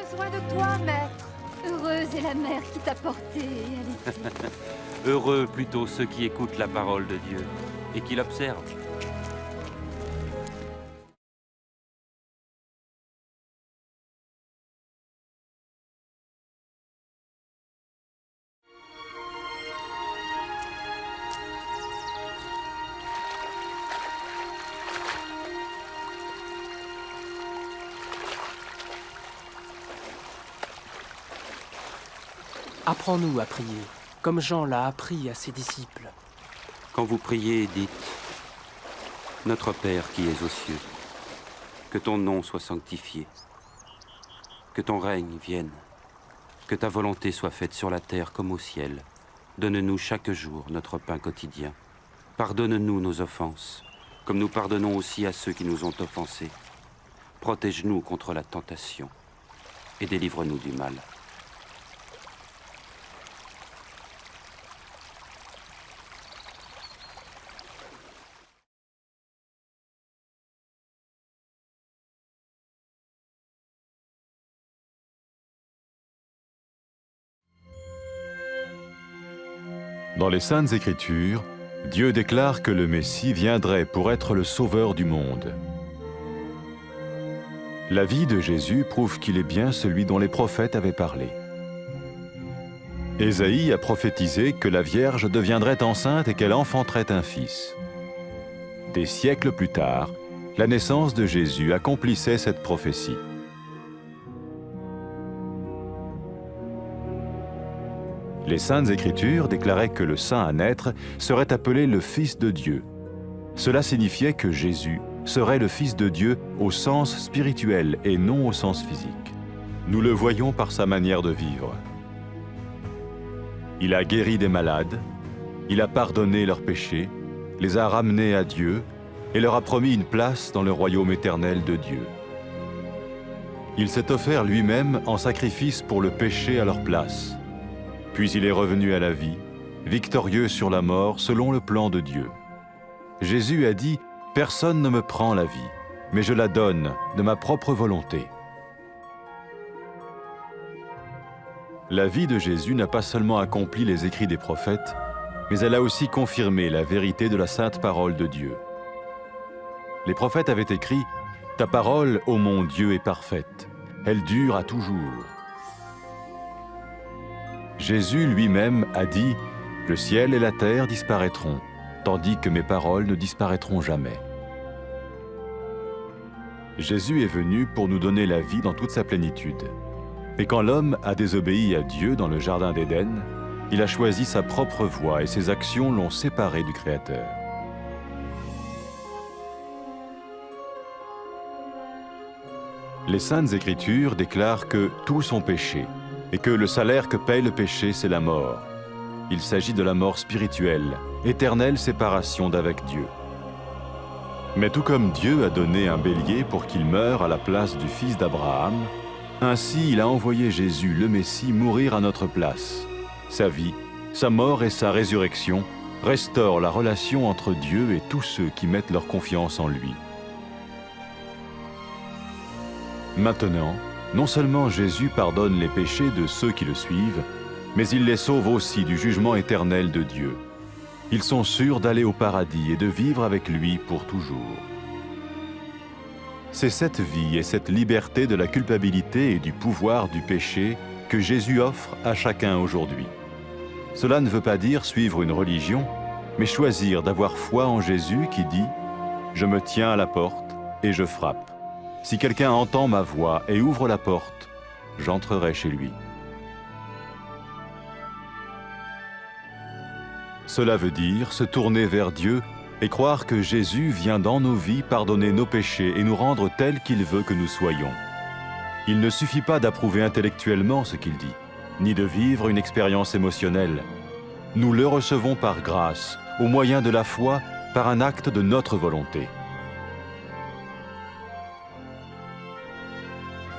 besoin de toi, maître. Heureuse est la mère qui t'a porté et allaitée. Heureux plutôt ceux qui écoutent la parole de Dieu et qui l'observent. Apprends-nous à prier, comme Jean l'a appris à ses disciples. Quand vous priez, dites « Notre Père qui es aux cieux, que ton nom soit sanctifié, que ton règne vienne, que ta volonté soit faite sur la terre comme au ciel. Donne-nous chaque jour notre pain quotidien. Pardonne-nous nos offenses, comme nous pardonnons aussi à ceux qui nous ont offensés. Protège-nous contre la tentation et délivre-nous du mal. » Dans les Saintes Écritures, Dieu déclare que le Messie viendrait pour être le sauveur du monde. La vie de Jésus prouve qu'il est bien celui dont les prophètes avaient parlé. Ésaïe a prophétisé que la Vierge deviendrait enceinte et qu'elle enfanterait un fils. Des siècles plus tard, la naissance de Jésus accomplissait cette prophétie. Les Saintes Écritures déclaraient que le saint à naître serait appelé le Fils de Dieu. Cela signifiait que Jésus serait le Fils de Dieu au sens spirituel et non au sens physique. Nous le voyons par sa manière de vivre. Il a guéri des malades, il a pardonné leurs péchés, les a ramenés à Dieu et leur a promis une place dans le royaume éternel de Dieu. Il s'est offert lui-même en sacrifice pour le péché à leur place. Puis il est revenu à la vie, victorieux sur la mort selon le plan de Dieu. Jésus a dit « Personne ne me prend la vie, mais je la donne de ma propre volonté. » La vie de Jésus n'a pas seulement accompli les écrits des prophètes, mais elle a aussi confirmé la vérité de la sainte parole de Dieu. Les prophètes avaient écrit « Ta parole, ô mon Dieu, est parfaite, elle dure à toujours. » Jésus lui-même a dit « Le ciel et la terre disparaîtront, tandis que mes paroles ne disparaîtront jamais. » Jésus est venu pour nous donner la vie dans toute sa plénitude. Et quand l'homme a désobéi à Dieu dans le jardin d'Éden, il a choisi sa propre voie et ses actions l'ont séparé du Créateur. Les Saintes Écritures déclarent que tous ont péché et que le salaire que paye le péché, c'est la mort. Il s'agit de la mort spirituelle, éternelle séparation d'avec Dieu. Mais tout comme Dieu a donné un bélier pour qu'il meure à la place du fils d'Abraham, ainsi il a envoyé Jésus, le Messie, mourir à notre place. Sa vie, sa mort et sa résurrection restaurent la relation entre Dieu et tous ceux qui mettent leur confiance en lui. Maintenant, non seulement Jésus pardonne les péchés de ceux qui le suivent, mais il les sauve aussi du jugement éternel de Dieu. Ils sont sûrs d'aller au paradis et de vivre avec lui pour toujours. C'est cette vie et cette liberté de la culpabilité et du pouvoir du péché que Jésus offre à chacun aujourd'hui. Cela ne veut pas dire suivre une religion, mais choisir d'avoir foi en Jésus qui dit « Je me tiens à la porte et je frappe. Si quelqu'un entend ma voix et ouvre la porte, j'entrerai chez lui. » Cela veut dire se tourner vers Dieu et croire que Jésus vient dans nos vies pardonner nos péchés et nous rendre tels qu'il veut que nous soyons. Il ne suffit pas d'approuver intellectuellement ce qu'il dit, ni de vivre une expérience émotionnelle. Nous le recevons par grâce, au moyen de la foi, par un acte de notre volonté.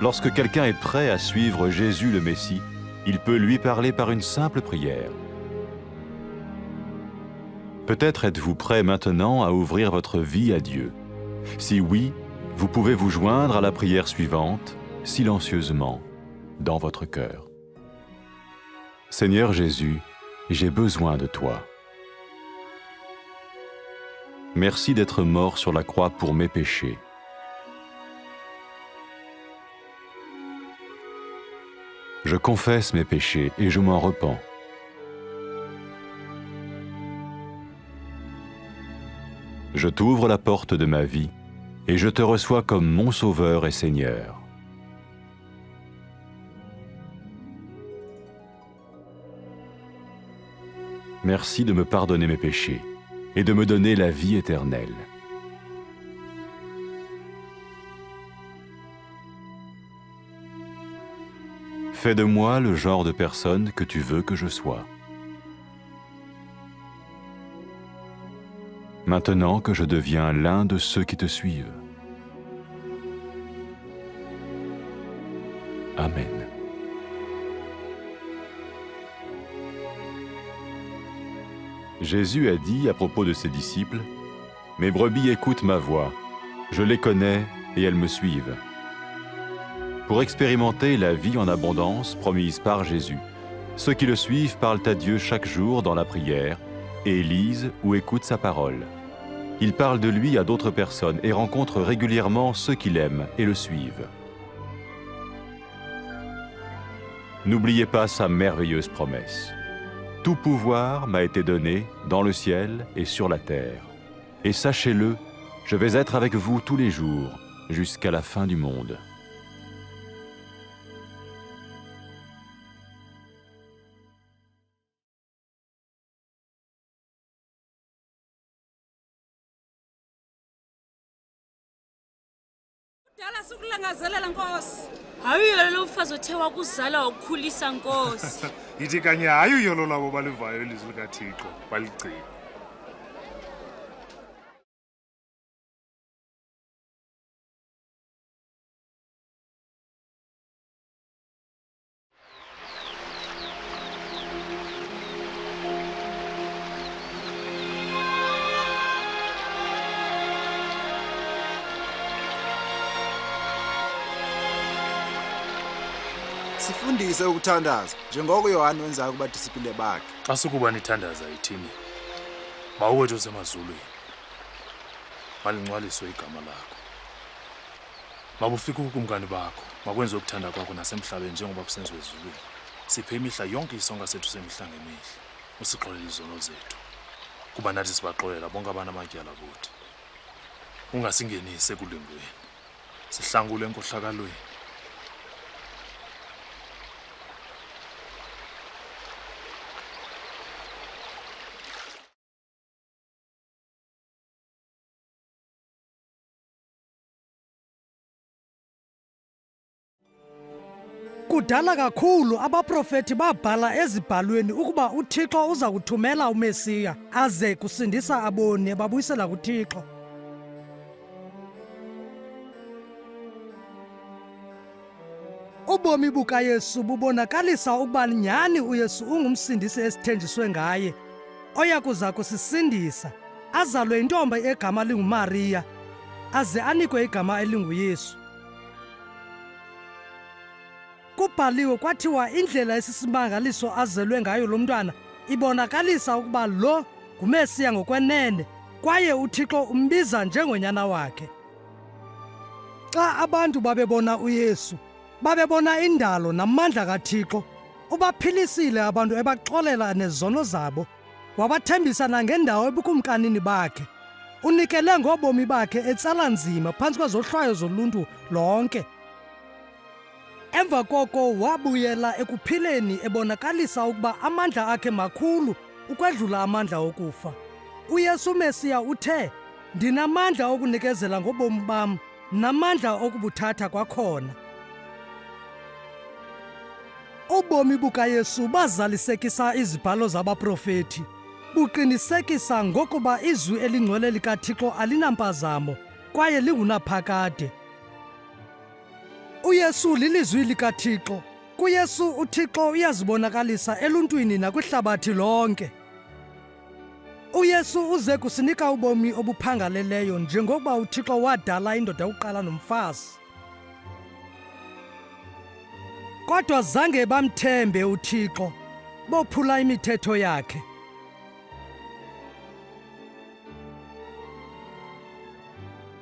Lorsque quelqu'un est prêt à suivre Jésus le Messie, il peut lui parler par une simple prière. Peut-être êtes-vous prêt maintenant à ouvrir votre vie à Dieu. Si oui, vous pouvez vous joindre à la prière suivante, silencieusement. dans votre cœur. Seigneur Jésus, j'ai besoin de toi. Merci d'être mort sur la croix pour mes péchés. Je confesse mes péchés et je m'en repens. Je t'ouvre la porte de ma vie et je te reçois comme mon Sauveur et Seigneur. Merci de me pardonner mes péchés et de me donner la vie éternelle. Fais de moi le genre de personne que tu veux que je sois. Maintenant que je deviens l'un de ceux qui te suivent. Amen. Jésus a dit à propos de ses disciples, « Mes brebis écoutent ma voix, je les connais et elles me suivent. » Pour expérimenter la vie en abondance promise par Jésus, ceux qui le suivent parlent à Dieu chaque jour dans la prière et lisent ou écoutent sa parole. Ils parlent de lui à d'autres personnes et rencontrent régulièrement ceux qui l'aiment et le suivent. N'oubliez pas sa merveilleuse promesse. Tout pouvoir m'a été donné dans le ciel et sur la terre. Et sachez-le, je vais être avec vous tous les jours, jusqu'à la fin du monde. Dala sukulangazelela Nkosi. Hayi lo mfazi othe wakuzala ukukhulisa Nkosi. Yithi kanye hayi yolo labo balivayo ilizwi likaThixo baligcina. Sifundise ukuthandaza njengoko uYohane wenza kubadisipline bakhe. Xa sukuba nithandaza yithini? Mawuwethu osemazulwini. Malingcwaliswe igama lakho. Mabufike ukumkani bakho, makwenze ukuthanda kwakho nasemhlabeni njengoba kusenziwe ezulwini. Siphe imihla yonke isonka sethu semihla ngemihla. Usixolele izono zethu. Kuba nathi sibaxolela bonke abantu amatyala kuthi. Ungasingenise ekulingweni. Sihlangule enkohlakalweni. Kudala kakhulu abaprofeti babhala ezibhalweni ukuba uThixo uza kuthumela uMesiya aze kusindisa aboni babuyisela kuThixo. Ubomi bukaYesu bubonakalisa ukuba nyhani uYesu ungumsindisi esithenjiswe ngaye oya kuza kusisindisa, azalwe intombi egama linguMariya aze anikwe igama elinguYesu. Kubhaliwe kwathiwa indlela esisimangaliso azelwe ngayo lo mntwana ibonakalisa ukuba lo nguMesiya ngokwenene, kwaye uThixo umbiza njengonyana wakhe. Xa abantu babebona uYesu, babebona indalo namandla kaThixo. Ubaphilisile abantu ebaxolela nezono zabo, wabathembisa nangendawo ebukumkanini bakhe. Unikele ngobomi bakhe etsala nzima phantsi kwezohlwayo zoluntu lonke. Emva koko wabuyela ekuphileni ebonakalisa ukuba amandla akhe makhulu ukwedlula amandla okufa. UYesu Mesiya uthe, "Ndinamandla okunikezela ngobomi bam, namandla okubuthatha kwakhona." Ubomi bukaYesu bazalisekisa izibhalo zabaprofeti, buqinisekisa ngokuba izwi elingcwele likaThixo alinampazamo kwaye lingunaphakade. UYesu lilizwi likaThixo. KuYesu uThixo uyazibonakalisa eluntwini nakwihlabathi lonke. UYesu uze kusinika ubomi obuphangaleleyo njengokuba uThixo wadala indoda yokuqala nomfazi. kodwa zange bamthembe uThixo, bophula imithetho yakhe.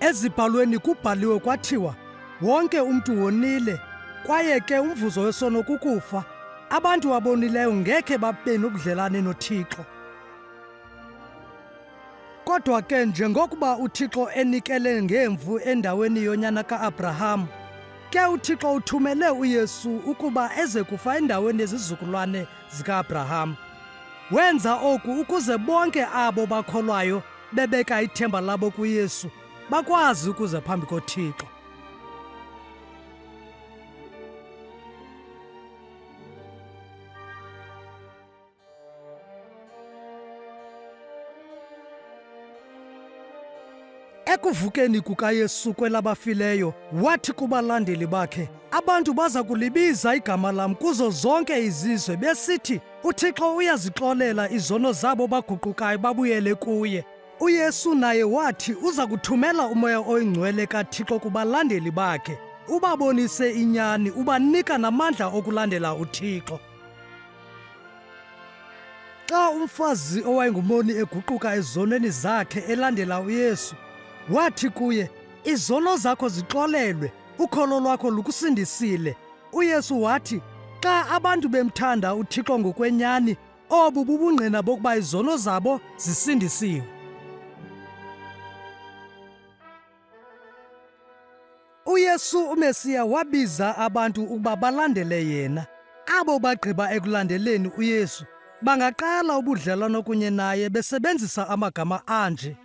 Ezibhalweni kubhaliwe kwathiwa, wonke umntu wonile, kwaye ke umvuzo wesono kukufa. Abantu abonileyo ngekhe babe nobudlelane noThixo. Kodwa ke njengokuba uThixo enikele ngemvu endaweni yonyana kaAbraham, ke uThixo uthumele uYesu ukuba eze kufa endaweni yezizukulwane zikaAbraham. Wenza oku ukuze bonke abo bakholwayo bebeka ithemba labo kuYesu bakwazi ukuza phambi koThixo. Ekuvukeni kukaYesu kwelabafileyo, wathi kubalandeli bakhe, abantu baza kulibiza igama lam kuzo zonke izizwe besithi, uThixo uyazixolela izono zabo baguqukayo babuyele kuye. UYesu naye wathi uza kuthumela uMoya Oyingcwele kaThixo kubalandeli bakhe, ubabonise inyani, ubanika namandla okulandela uThixo. Xa umfazi owayengumoni eguquka ezonweni zakhe elandela uYesu, wathi kuye, izono zakho zixolelwe, ukholo lwakho lukusindisile. UYesu wathi, xa abantu bemthanda uThixo ngokwenyani, obu bubungqina bokuba izono zabo zisindisiwe. UYesu uMesiya wabiza abantu ukuba balandele yena. Abo bagqiba ekulandeleni uYesu bangaqala ubudlelwano kunye naye besebenzisa amagama anje: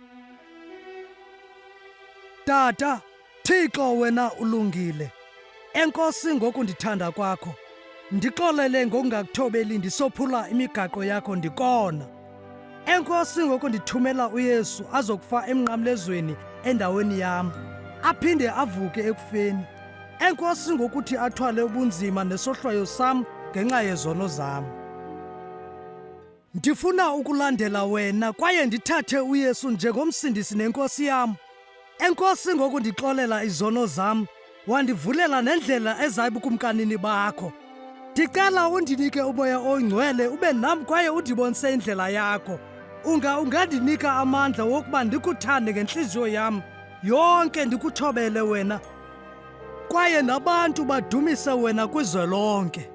Tata, Thixo wena ulungile. Enkosi ngokundithanda kwakho. Ndixolele ngokungakuthobeli ndisophula imigaqo yakho ndikona. Enkosi ngokundithumela uYesu azokufa emnqamlezweni endaweni yam, aphinde avuke ekufeni. Enkosi ngokuthi athwale ubunzima nesohlwayo sam ngenxa yezono zam. Ndifuna ukulandela wena kwaye ndithathe uYesu njengomsindisi nenkosi yam. Enkosi ngokundixolela izono zam, wandivulela nendlela ezayibukumkanini bakho. Ndicela undinike uMoya Oyingcwele ube nam kwaye undibonise indlela yakho. Ungandinika amandla wokuba ndikuthande ngentliziyo yam yonke, ndikuthobele wena, kwaye nabantu badumise wena kwizwe lonke.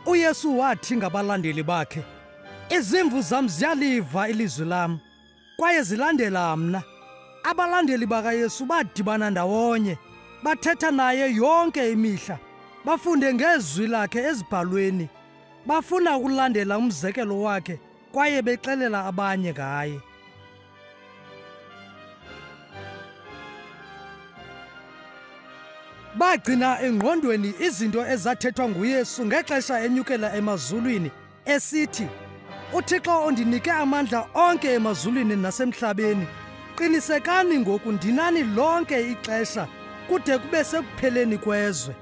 UYesu wathi ngabalandeli bakhe, izimvu zam ziyaliva ilizwi lam, kwaye zilandela mna. Abalandeli bakaYesu badibana ndawonye, bathetha naye yonke imihla, bafunde ngezwi lakhe ezibhalweni, bafuna ukulandela umzekelo wakhe, kwaye bexelela abanye ngaye. Bagcina engqondweni izinto ezathethwa nguYesu ngexesha enyukela emazulwini, esithi, uThixo undinike amandla onke emazulwini nasemhlabeni. Qinisekani ngoku ndinani lonke ixesha kude kube sekupheleni kwezwe.